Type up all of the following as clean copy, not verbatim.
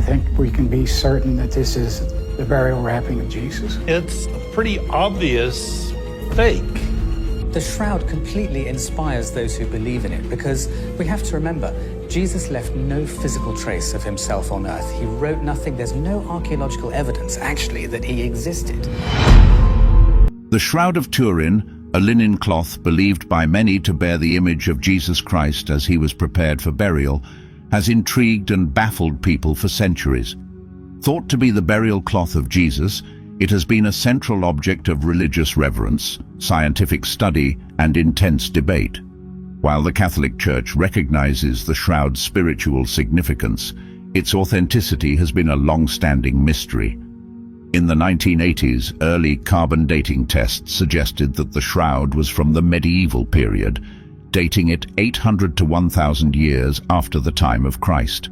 think we can be certain that this is the burial wrapping of Jesus. It's a pretty obvious fake. The shroud completely inspires those who believe in it, because we have to remember, Jesus left no physical trace of himself on earth. He wrote nothing. There's no archaeological evidence, actually, that he existed. The Shroud of Turin, a linen cloth believed by many to bear the image of Jesus Christ as he was prepared for burial, has intrigued and baffled people for centuries. Thought to be the burial cloth of Jesus, it has been a central object of religious reverence, scientific study, and intense debate. While the Catholic Church recognizes the shroud's spiritual significance, its authenticity has been a long-standing mystery. In the 1980s, early carbon dating tests suggested that the shroud was from the medieval period, dating it 800 to 1,000 years after the time of Christ.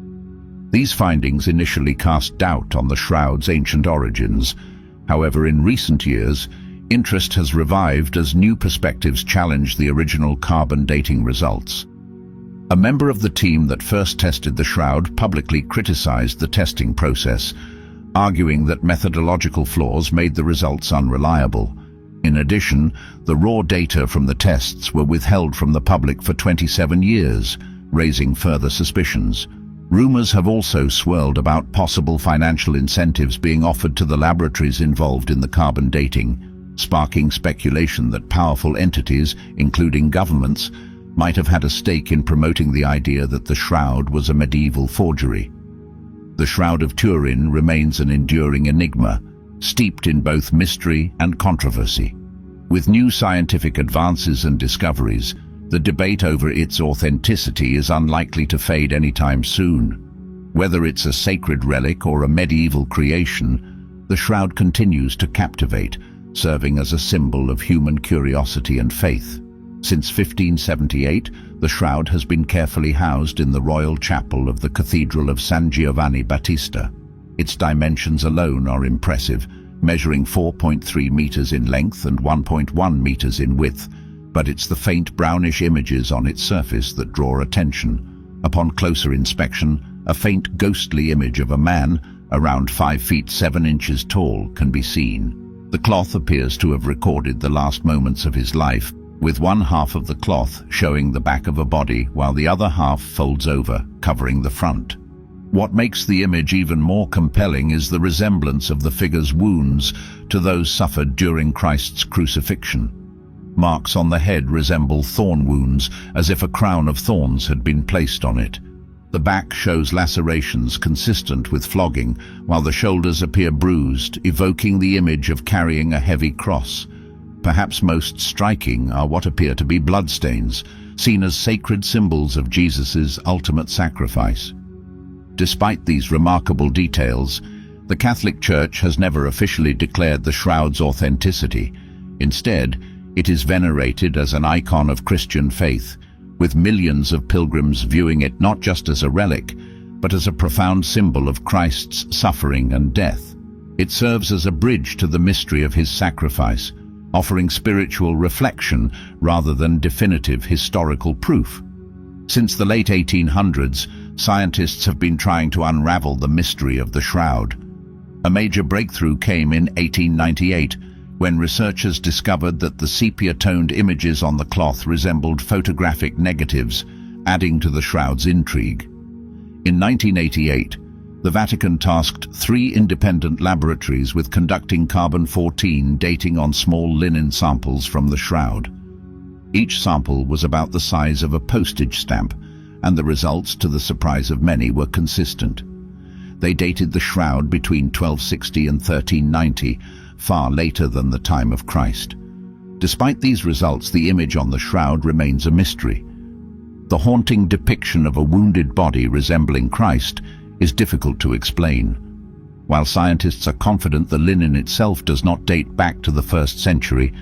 These findings initially cast doubt on the shroud's ancient origins. However, in recent years, interest has revived as new perspectives challenge the original carbon dating results. A member of the team that first tested the shroud publicly criticized the testing process, arguing that methodological flaws made the results unreliable. In addition, the raw data from the tests were withheld from the public for 27 years, raising further suspicions. Rumors have also swirled about possible financial incentives being offered to the laboratories involved in the carbon dating, sparking speculation that powerful entities, including governments, might have had a stake in promoting the idea that the shroud was a medieval forgery. The Shroud of Turin remains an enduring enigma, steeped in both mystery and controversy. With new scientific advances and discoveries, the debate over its authenticity is unlikely to fade anytime soon. Whether it's a sacred relic or a medieval creation, the shroud continues to captivate, serving as a symbol of human curiosity and faith. Since 1578, the shroud has been carefully housed in the royal chapel of the Cathedral of San Giovanni Battista. Its dimensions alone are impressive, measuring 4.3 meters in length and 1.1 meters in width, but it's the faint brownish images on its surface that draw attention. Upon closer inspection, a faint ghostly image of a man, around 5 feet 7 inches tall, can be seen. The cloth appears to have recorded the last moments of his life, with one half of the cloth showing the back of a body while the other half folds over, covering the front. What makes the image even more compelling is the resemblance of the figure's wounds to those suffered during Christ's crucifixion. Marks on the head resemble thorn wounds, as if a crown of thorns had been placed on it. The back shows lacerations consistent with flogging, while the shoulders appear bruised, evoking the image of carrying a heavy cross. Perhaps most striking are what appear to be bloodstains, seen as sacred symbols of Jesus' ultimate sacrifice. Despite these remarkable details, the Catholic Church has never officially declared the shroud's authenticity. Instead, it is venerated as an icon of Christian faith, with millions of pilgrims viewing it not just as a relic, but as a profound symbol of Christ's suffering and death. It serves as a bridge to the mystery of his sacrifice, offering spiritual reflection rather than definitive historical proof. Since the late 1800s, scientists have been trying to unravel the mystery of the shroud. A major breakthrough came in 1898, when researchers discovered that the sepia-toned images on the cloth resembled photographic negatives, adding to the shroud's intrigue. In 1988, the Vatican tasked 3 independent laboratories with conducting carbon-14 dating on small linen samples from the shroud. Each sample was about the size of a postage stamp, and the results, to the surprise of many, were consistent. They dated the shroud between 1260 and 1390, far later than the time of Christ. Despite these results, the image on the shroud remains a mystery. The haunting depiction of a wounded body resembling Christ is difficult to explain. While scientists are confident the linen itself does not date back to the 1st century,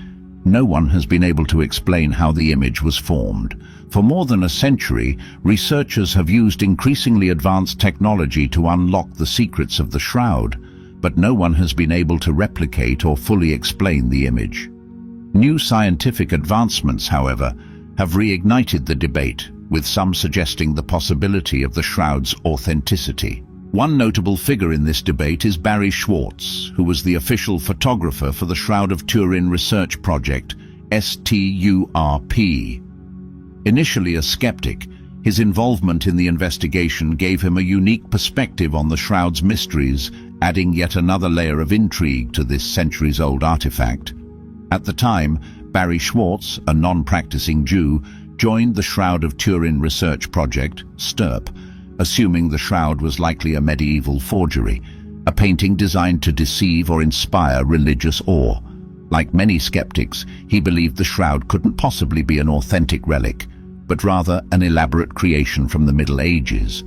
no one has been able to explain how the image was formed. For more than a century, researchers have used increasingly advanced technology to unlock the secrets of the shroud, but no one has been able to replicate or fully explain the image. New scientific advancements, however, have reignited the debate, with some suggesting the possibility of the shroud's authenticity. One notable figure in this debate is Barry Schwartz, who was the official photographer for the Shroud of Turin research project, STURP. Initially a skeptic, his involvement in the investigation gave him a unique perspective on the Shroud's mysteries, adding yet another layer of intrigue to this centuries-old artifact. At the time, Barry Schwartz, a non-practicing Jew, joined the Shroud of Turin research project, STURP, assuming the shroud was likely a medieval forgery, a painting designed to deceive or inspire religious awe. Like many skeptics, he believed the shroud couldn't possibly be an authentic relic, but rather an elaborate creation from the Middle Ages.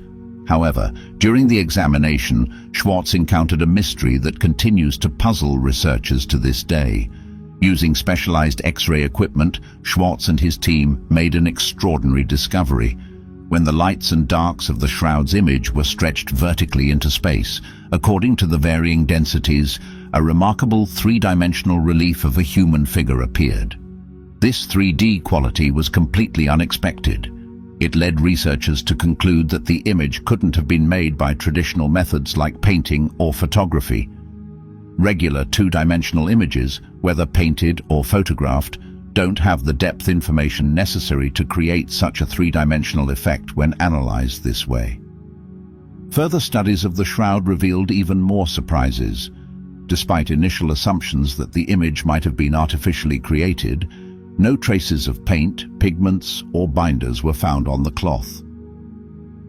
However, during the examination, Schwartz encountered a mystery that continues to puzzle researchers to this day. Using specialized X-ray equipment, Schwartz and his team made an extraordinary discovery. When the lights and darks of the shroud's image were stretched vertically into space, according to the varying densities, a remarkable three-dimensional relief of a human figure appeared. This 3D quality was completely unexpected. It led researchers to conclude that the image couldn't have been made by traditional methods like painting or photography. Regular two-dimensional images, whether painted or photographed, don't have the depth information necessary to create such a three-dimensional effect when analyzed this way. Further studies of the shroud revealed even more surprises. Despite initial assumptions that the image might have been artificially created, no traces of paint, pigments, or binders were found on the cloth.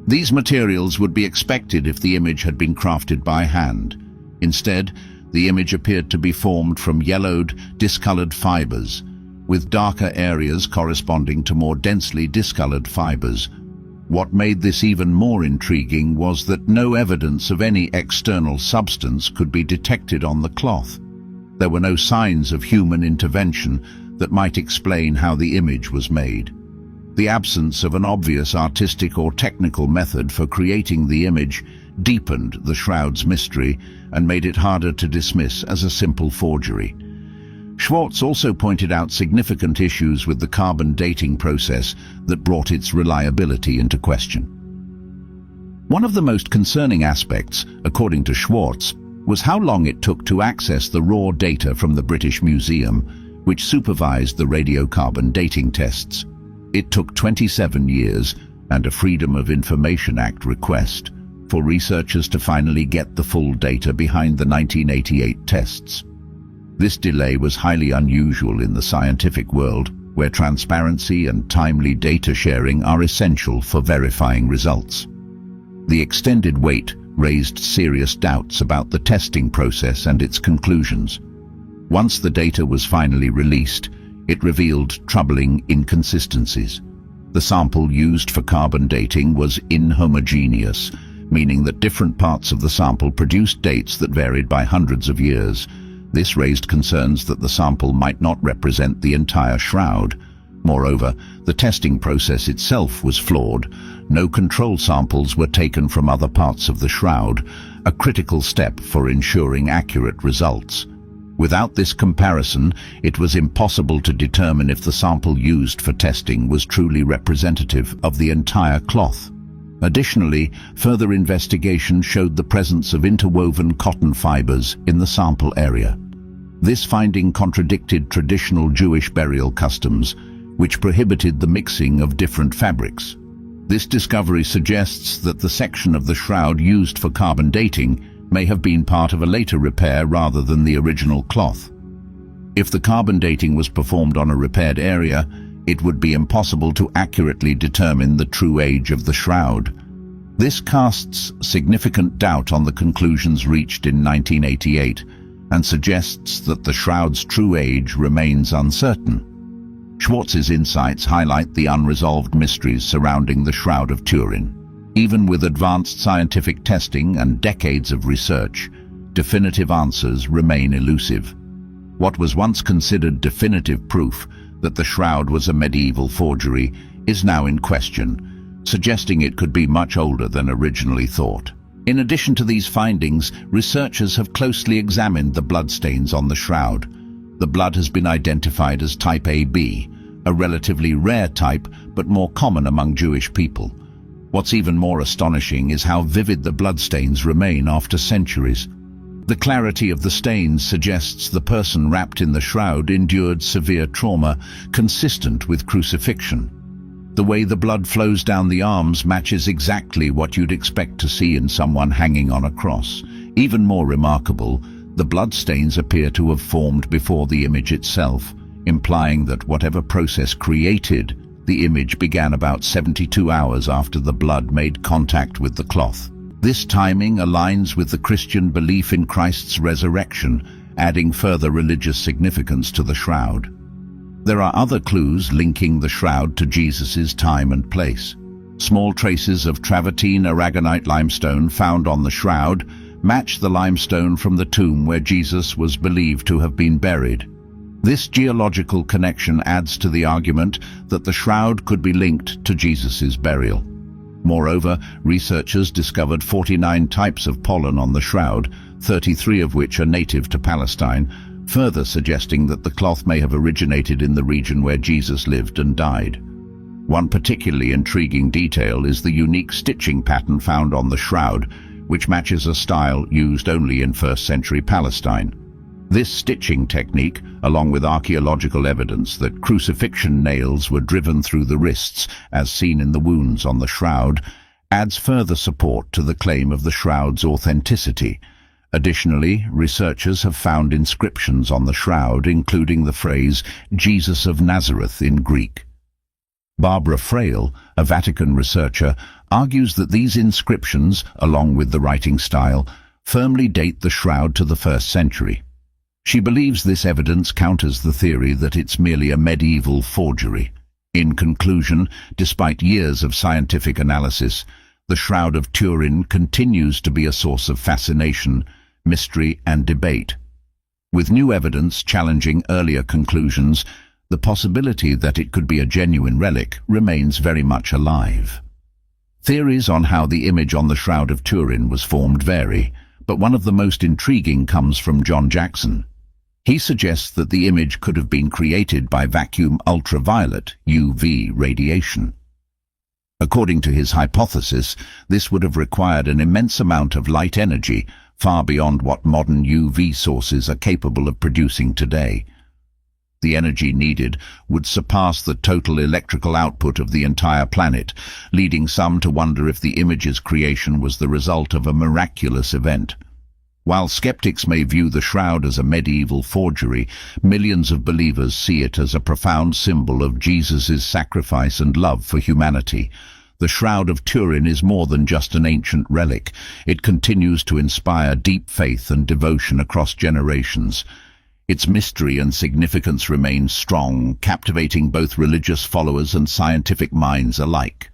These materials would be expected if the image had been crafted by hand. Instead, the image appeared to be formed from yellowed, discolored fibers, with darker areas corresponding to more densely discolored fibers. What made this even more intriguing was that no evidence of any external substance could be detected on the cloth. There were no signs of human intervention that might explain how the image was made. The absence of an obvious artistic or technical method for creating the image deepened the shroud's mystery and made it harder to dismiss as a simple forgery. Schwartz also pointed out significant issues with the carbon dating process that brought its reliability into question. One of the most concerning aspects, according to Schwartz, was how long it took to access the raw data from the British Museum, which supervised the radiocarbon dating tests. It took 27 years and a Freedom of Information Act request for researchers to finally get the full data behind the 1988 tests. This delay was highly unusual in the scientific world, where transparency and timely data sharing are essential for verifying results. The extended wait raised serious doubts about the testing process and its conclusions. Once the data was finally released, it revealed troubling inconsistencies. The sample used for carbon dating was inhomogeneous, meaning that different parts of the sample produced dates that varied by hundreds of years. This raised concerns that the sample might not represent the entire shroud. Moreover, the testing process itself was flawed. No control samples were taken from other parts of the shroud, a critical step for ensuring accurate results. Without this comparison, it was impossible to determine if the sample used for testing was truly representative of the entire cloth. Additionally, further investigation showed the presence of interwoven cotton fibers in the sample area. This finding contradicted traditional Jewish burial customs, which prohibited the mixing of different fabrics. This discovery suggests that the section of the shroud used for carbon dating may have been part of a later repair rather than the original cloth. If the carbon dating was performed on a repaired area, it would be impossible to accurately determine the true age of the shroud. This casts significant doubt on the conclusions reached in 1988 and suggests that the shroud's true age remains uncertain. Schwartz's insights highlight the unresolved mysteries surrounding the Shroud of Turin. Even with advanced scientific testing and decades of research, definitive answers remain elusive. What was once considered definitive proof that the shroud was a medieval forgery is now in question, suggesting it could be much older than originally thought. In addition to these findings, researchers have closely examined the bloodstains on the shroud. The blood has been identified as type AB, a relatively rare type but more common among Jewish people. What's even more astonishing is how vivid the bloodstains remain after centuries. The clarity of the stains suggests the person wrapped in the shroud endured severe trauma, consistent with crucifixion. The way the blood flows down the arms matches exactly what you'd expect to see in someone hanging on a cross. Even more remarkable, the bloodstains appear to have formed before the image itself, implying that whatever process created the image began about 72 hours after the blood made contact with the cloth. This timing aligns with the Christian belief in Christ's resurrection, adding further religious significance to the shroud. There are other clues linking the shroud to Jesus' time and place. Small traces of travertine aragonite limestone found on the shroud match the limestone from the tomb where Jesus was believed to have been buried. This geological connection adds to the argument that the shroud could be linked to Jesus' burial. Moreover, researchers discovered 49 types of pollen on the shroud, 33 of which are native to Palestine, further suggesting that the cloth may have originated in the region where Jesus lived and died. One particularly intriguing detail is the unique stitching pattern found on the shroud, which matches a style used only in first-century Palestine. This stitching technique, along with archaeological evidence that crucifixion nails were driven through the wrists, as seen in the wounds on the shroud, adds further support to the claim of the shroud's authenticity. Additionally, researchers have found inscriptions on the shroud, including the phrase "Jesus of Nazareth" in Greek. Barbara Frail, a Vatican researcher, argues that these inscriptions, along with the writing style, firmly date the shroud to the 1st century. She believes this evidence counters the theory that it's merely a medieval forgery. In conclusion, despite years of scientific analysis, the Shroud of Turin continues to be a source of fascination, mystery, and debate. With new evidence challenging earlier conclusions, the possibility that it could be a genuine relic remains very much alive. Theories on how the image on the Shroud of Turin was formed vary, but one of the most intriguing comes from John Jackson. He suggests that the image could have been created by vacuum ultraviolet (UV) radiation. According to his hypothesis, this would have required an immense amount of light energy, far beyond what modern UV sources are capable of producing today. The energy needed would surpass the total electrical output of the entire planet, leading some to wonder if the image's creation was the result of a miraculous event. While skeptics may view the shroud as a medieval forgery, millions of believers see it as a profound symbol of Jesus' sacrifice and love for humanity. The Shroud of Turin is more than just an ancient relic. It continues to inspire deep faith and devotion across generations. Its mystery and significance remain strong, captivating both religious followers and scientific minds alike.